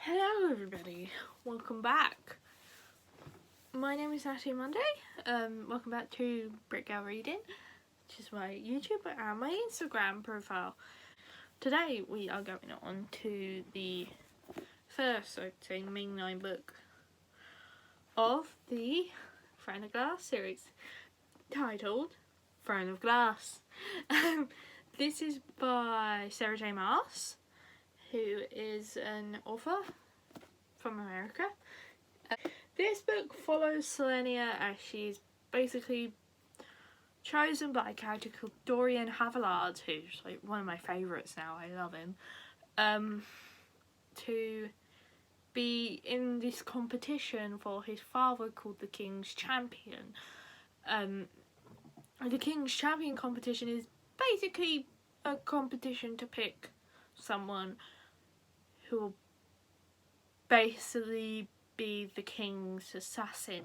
Hello everybody, welcome back. My name is Natalie Monday. Welcome back to Brick Girl Reading, which is my YouTube and my Instagram profile. Today we are going on to the first, I'd say, mainline book of the Throne of Glass series, titled Throne of Glass. This is by Sarah J. Maas, who is an author from America. This book follows Selenia as she's basically chosen by a character called Dorian Havillard, who's like one of my favourites now, I love him, to be in this competition for his father called the King's Champion. The King's Champion competition is basically a competition to pick someone who will basically be the king's assassin.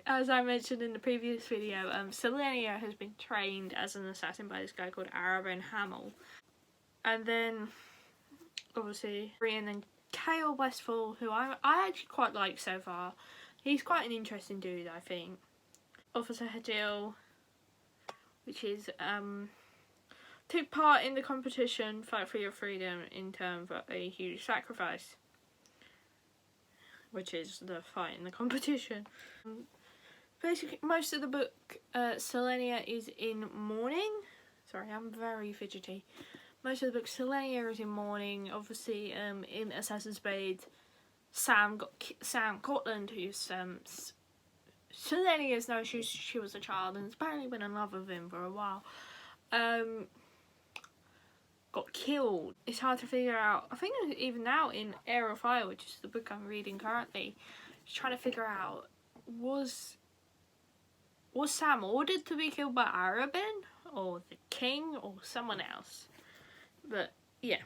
As I mentioned in the previous video, Selenia has been trained as an assassin by this guy called Arabin Hamel. And then, obviously, Brian and Kale Westfall, who I actually quite like so far. He's quite an interesting dude, I think. Officer Hadil, which is, took part in the competition, Fight for Your Freedom, in terms of a huge sacrifice, which is the fight in the competition. Basically, most of the book, Selenia is in mourning. Sorry, I'm very fidgety. Most of the book, Selenia is in mourning. Obviously, in Assassin's Creed, Sam Cortland, who's Selenia's known she was a child and has apparently been in love with him for a while. Got killed. It's hard to figure out. I think even now in Air of Fire, which is the book I'm reading currently, just trying to figure out, was Sam ordered to be killed by Arabin or the king or someone else? But yeah,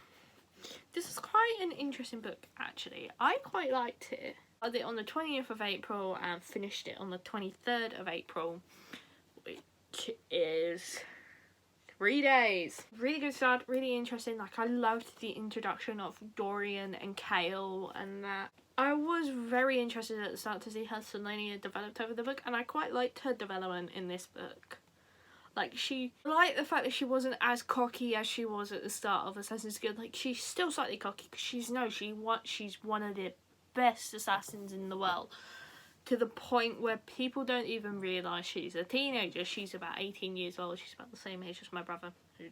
this is quite an interesting book actually. I quite liked it. I did it on the 20th of April and finished it on the 23rd of April, which is 3 days. Really good start, really interesting. Like, I loved the introduction of Dorian and Kale and that. I was very interested at the start to see how Selenia developed over the book, and I quite liked her development in this book. Like, I liked the fact that she wasn't as cocky as she was at the start of Assassin's Creed. Like, she's still slightly cocky because she's one of the best assassins in the world, to the point where people don't even realise she's a teenager. She's about 18 years old. She's about the same age as my brother, who's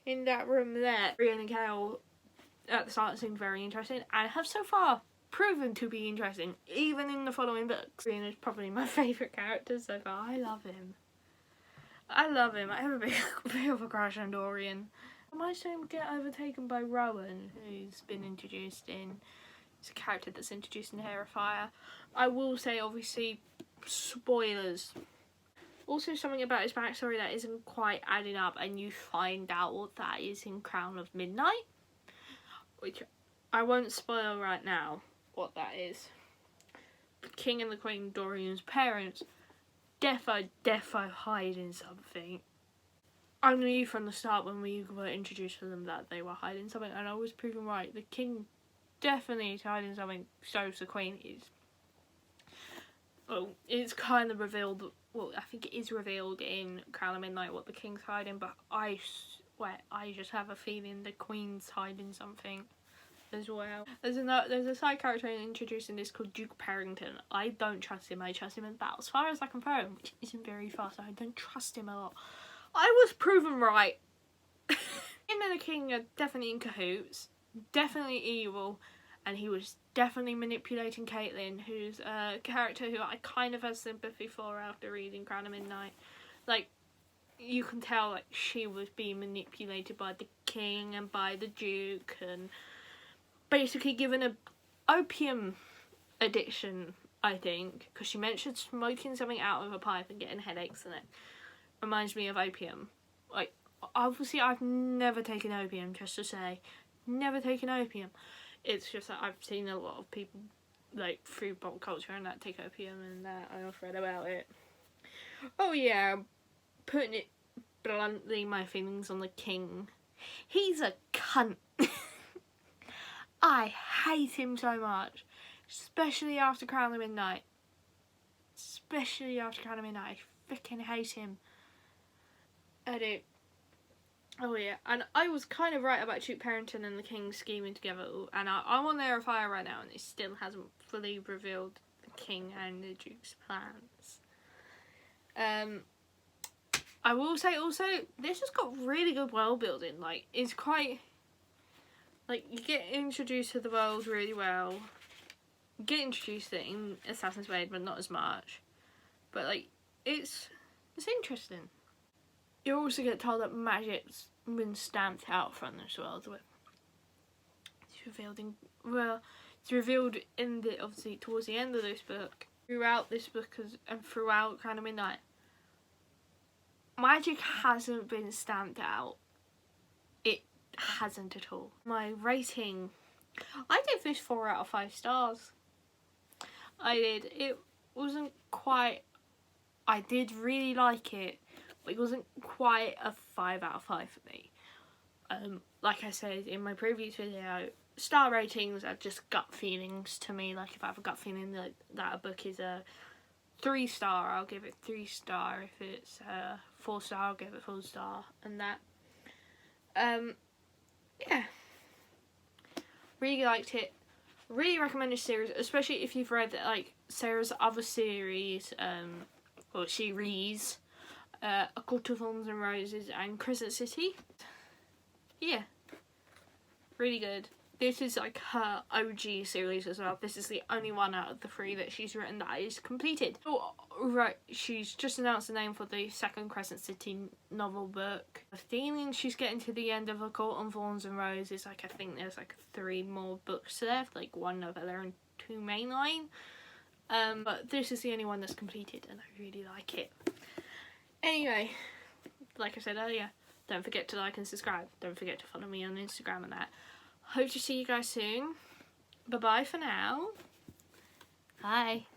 in that room there. Brian and Kale at the start seemed very interesting and have so far proven to be interesting, even in the following books. Brian is probably my favourite character so far. I love him. I have a bit of a crush on Dorian. I might see him get overtaken by Rowan, who's been introduced in... It's a character that's introduced in Hair of Fire. I will say, obviously, spoilers. Also, something about his backstory that isn't quite adding up, and you find out what that is in Crown of Midnight, which I won't spoil right now what that is. The King and the Queen, Dorian's parents, defo hiding something. I knew from the start when we were introduced to them that they were hiding something, and I was proven right. The King definitely is hiding something, so the Queen is. Well, it's kind of revealed, well, I think it is revealed in Crown of Midnight what the King's hiding, but I just have a feeling the Queen's hiding something as well. There's a side character introduced in this called Duke Parrington. I don't trust him. I trust him about as far as I can throw him, which isn't very far, so I don't trust him a lot. I was proven right. Him and the King are definitely in cahoots, definitely evil, and he was definitely manipulating Caitlin, who's a character who I kind of have sympathy for after reading Crown of Midnight. Like, you can tell like she was being manipulated by the King and by the Duke, and basically given a opium addiction, I think, because she mentioned smoking something out of a pipe and getting headaches, and it reminds me of opium. Like, obviously I've never taken opium, just to say, never taken opium. It's just that I've seen a lot of people, like, through pop culture and that, take opium and that. I've read about it. Oh yeah, putting it bluntly, my feelings on the King. He's a cunt. I hate him so much. Especially after Crown of Midnight. Especially after Crown of Midnight. I freaking hate him. I do. Oh yeah, and I was kind of right about Duke Parrington and the King scheming together, and I'm on Air of Fire right now, and it still hasn't fully revealed the King and the Duke's plans. I will say also, this has got really good world building. Like, it's quite, like, you get introduced to the world really well. You get introduced to it in Assassin's Creed, but not as much. But like, it's interesting. You also get told that magic's been stamped out from this world. It's revealed in the, obviously towards the end of this book, throughout this book and throughout Crown of Midnight. Magic hasn't been stamped out. It hasn't at all. My rating, I gave this 4 out of 5 stars. I did. It wasn't quite, I did really like it, but it wasn't quite a 5 out of 5 for me. Like I said in my previous video, star ratings are just gut feelings to me. Like, if I have a gut feeling that a book is a 3 star, I'll give it 3 star. If it's a 4 star, I'll give it 4 star. And that, yeah, really liked it. Really recommend this series, especially if you've read like Sarah's other series, or series, A Court of Thorns and Roses and Crescent City. Yeah, really good. This is like her OG series as well. This is the only one out of the 3 that she's written that is completed. Oh, right, she's just announced the name for the second Crescent City novel book. The feeling she's getting to the end of A Court of Thorns and Roses. Like, I think there's like 3 more books left, like 1 novella and 2 mainline. But this is the only one that's completed, and I really like it. Anyway, like I said earlier, don't forget to like and subscribe. Don't forget to follow me on Instagram and that. Hope to see you guys soon. Bye bye for now. Bye.